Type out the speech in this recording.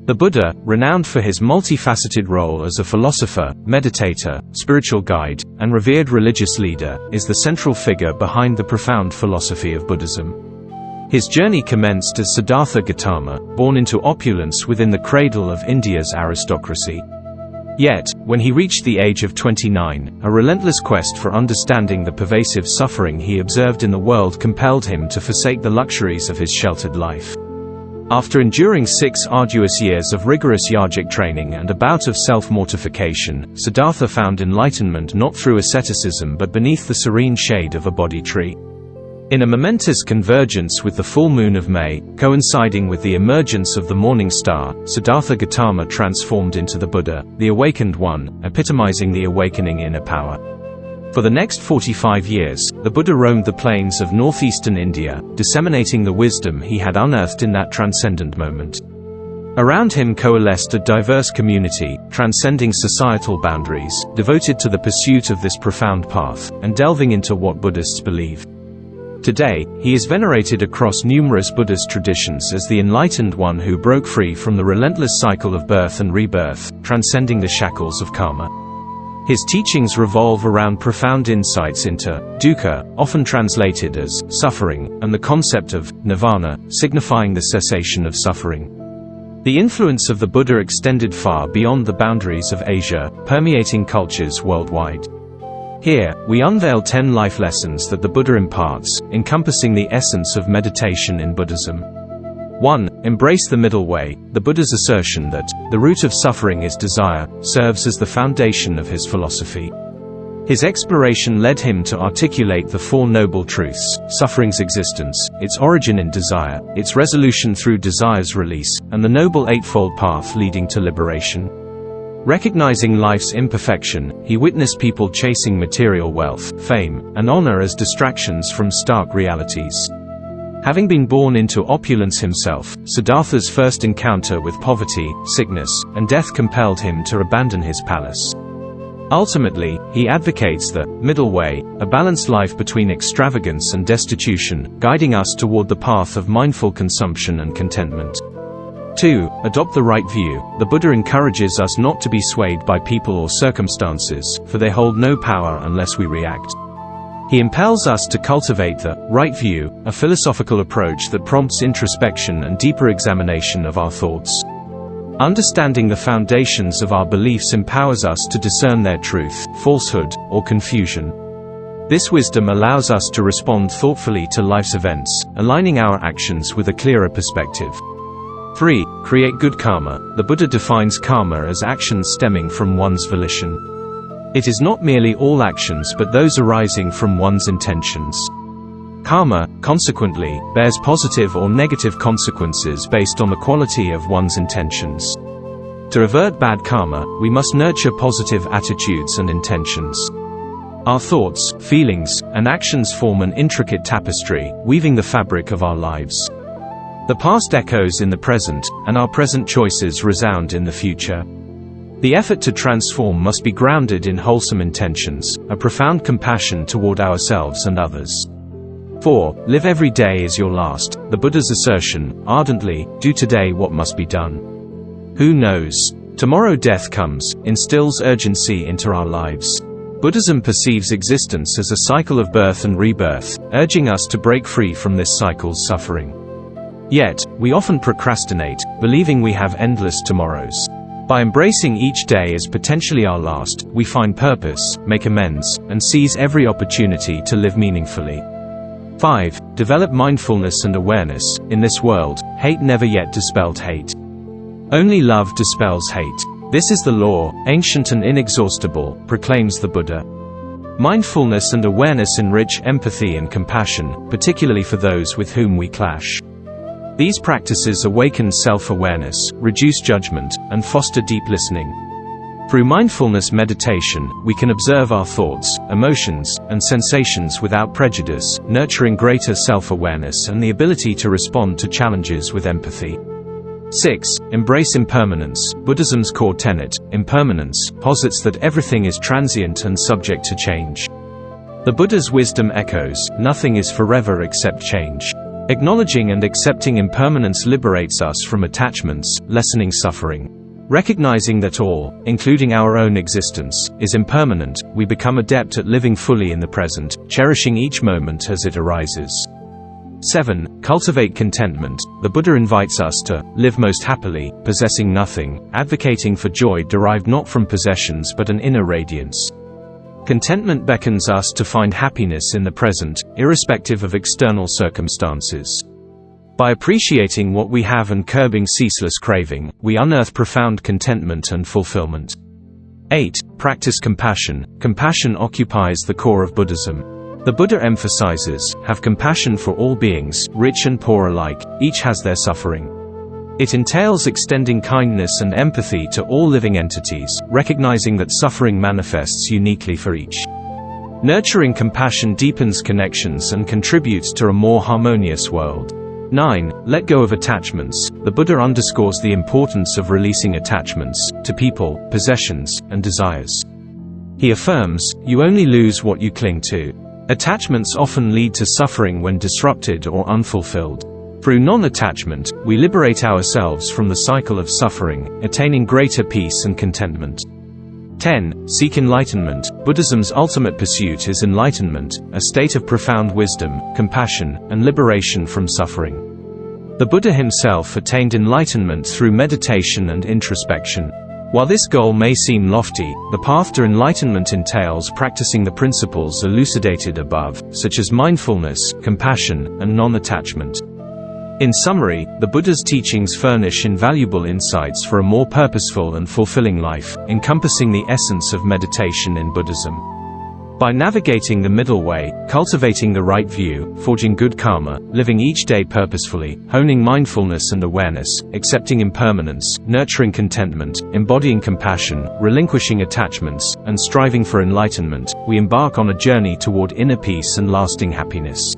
The Buddha, renowned for his multifaceted role as a philosopher, meditator, spiritual guide, and revered religious leader, is the central figure behind the profound philosophy of Buddhism. His journey commenced as Siddhartha Gautama, born into opulence within the cradle of India's aristocracy. Yet, when he reached the age of 29, a relentless quest for understanding the pervasive suffering he observed in the world compelled him to forsake the luxuries of his sheltered life. After enduring 6 arduous years of rigorous yogic training and a bout of self-mortification, Siddhartha found enlightenment not through asceticism but beneath the serene shade of a Bodhi tree. In a momentous convergence with the full moon of May, coinciding with the emergence of the morning star, Siddhartha Gautama transformed into the Buddha, the awakened one, epitomizing the awakening inner power. For the next 45 years, the Buddha roamed the plains of northeastern India, disseminating the wisdom he had unearthed in that transcendent moment. Around him coalesced a diverse community, transcending societal boundaries, devoted to the pursuit of this profound path, and delving into what Buddhists believe. Today, he is venerated across numerous Buddhist traditions as the enlightened one who broke free from the relentless cycle of birth and rebirth, transcending the shackles of karma. His teachings revolve around profound insights into dukkha, often translated as suffering, and the concept of nirvana, signifying the cessation of suffering. The influence of the Buddha extended far beyond the boundaries of Asia, permeating cultures worldwide. Here, we unveil 10 life lessons that the Buddha imparts, encompassing the essence of meditation in Buddhism. 1. Embrace the middle way. The Buddha's assertion that the root of suffering is desire serves as the foundation of his philosophy. His exploration led him to articulate the 4 noble truths: suffering's existence, its origin in desire, its resolution through desire's release, and the noble eightfold path leading to liberation. Recognizing life's imperfection, he witnessed people chasing material wealth, fame, and honor as distractions from stark realities. Having been born into opulence himself, Siddhartha's first encounter with poverty, sickness, and death compelled him to abandon his palace. Ultimately, he advocates the middle way, a balanced life between extravagance and destitution, guiding us toward the path of mindful consumption and contentment. 2. Adopt the right view. The Buddha encourages us not to be swayed by people or circumstances, for they hold no power unless we react. He impels us to cultivate the right view, a philosophical approach that prompts introspection and deeper examination of our thoughts. Understanding the foundations of our beliefs empowers us to discern their truth, falsehood, or confusion. This wisdom allows us to respond thoughtfully to life's events, aligning our actions with a clearer perspective. 3. Create good karma. The Buddha defines karma as actions stemming from one's volition. It is not merely all actions but those arising from one's intentions. Karma, consequently, bears positive or negative consequences based on the quality of one's intentions. To avert bad karma, we must nurture positive attitudes and intentions. Our thoughts, feelings, and actions form an intricate tapestry, weaving the fabric of our lives. The past echoes in the present, and our present choices resound in the future. The effort to transform must be grounded in wholesome intentions, a profound compassion toward ourselves and others. 4. Live every day as your last. The Buddha's assertion, ardently, do today what must be done. Who knows? Tomorrow death comes, instills urgency into our lives. Buddhism perceives existence as a cycle of birth and rebirth, urging us to break free from this cycle's suffering. Yet, we often procrastinate, believing we have endless tomorrows. By embracing each day as potentially our last, we find purpose, make amends, and seize every opportunity to live meaningfully. 5. Develop mindfulness and awareness. In this world, hate never yet dispelled hate. Only love dispels hate. This is the law, ancient and inexhaustible, proclaims the Buddha. Mindfulness and awareness enrich empathy and compassion, particularly for those with whom we clash. These practices awaken self-awareness, reduce judgment, and foster deep listening. Through mindfulness meditation, we can observe our thoughts, emotions, and sensations without prejudice, nurturing greater self-awareness and the ability to respond to challenges with empathy. 6. Embrace impermanence. Buddhism's core tenet, impermanence, posits that everything is transient and subject to change. The Buddha's wisdom echoes, nothing is forever except change. Acknowledging and accepting impermanence liberates us from attachments, lessening suffering. Recognizing that all, including our own existence, is impermanent, we become adept at living fully in the present, cherishing each moment as it arises. 7. Cultivate contentment. The Buddha invites us to live most happily, possessing nothing, advocating for joy derived not from possessions but an inner radiance. Contentment beckons us to find happiness in the present, irrespective of external circumstances. By appreciating what we have and curbing ceaseless craving, we unearth profound contentment and fulfillment. 8. Practice compassion. Compassion occupies the core of Buddhism. The Buddha emphasizes, have compassion for all beings, rich and poor alike, each has their suffering. It entails extending kindness and empathy to all living entities, recognizing that suffering manifests uniquely for each. Nurturing compassion deepens connections and contributes to a more harmonious world. 9. Let go of attachments. The Buddha underscores the importance of releasing attachments to people, possessions, and desires. He affirms, you only lose what you cling to. Attachments often lead to suffering when disrupted or unfulfilled. Through non-attachment, we liberate ourselves from the cycle of suffering, attaining greater peace and contentment. 10. Seek enlightenment. Buddhism's ultimate pursuit is enlightenment, a state of profound wisdom, compassion, and liberation from suffering. The Buddha himself attained enlightenment through meditation and introspection. While this goal may seem lofty, the path to enlightenment entails practicing the principles elucidated above, such as mindfulness, compassion, and non-attachment. In summary, the Buddha's teachings furnish invaluable insights for a more purposeful and fulfilling life, encompassing the essence of meditation in Buddhism. By navigating the middle way, cultivating the right view, forging good karma, living each day purposefully, honing mindfulness and awareness, accepting impermanence, nurturing contentment, embodying compassion, relinquishing attachments, and striving for enlightenment, we embark on a journey toward inner peace and lasting happiness.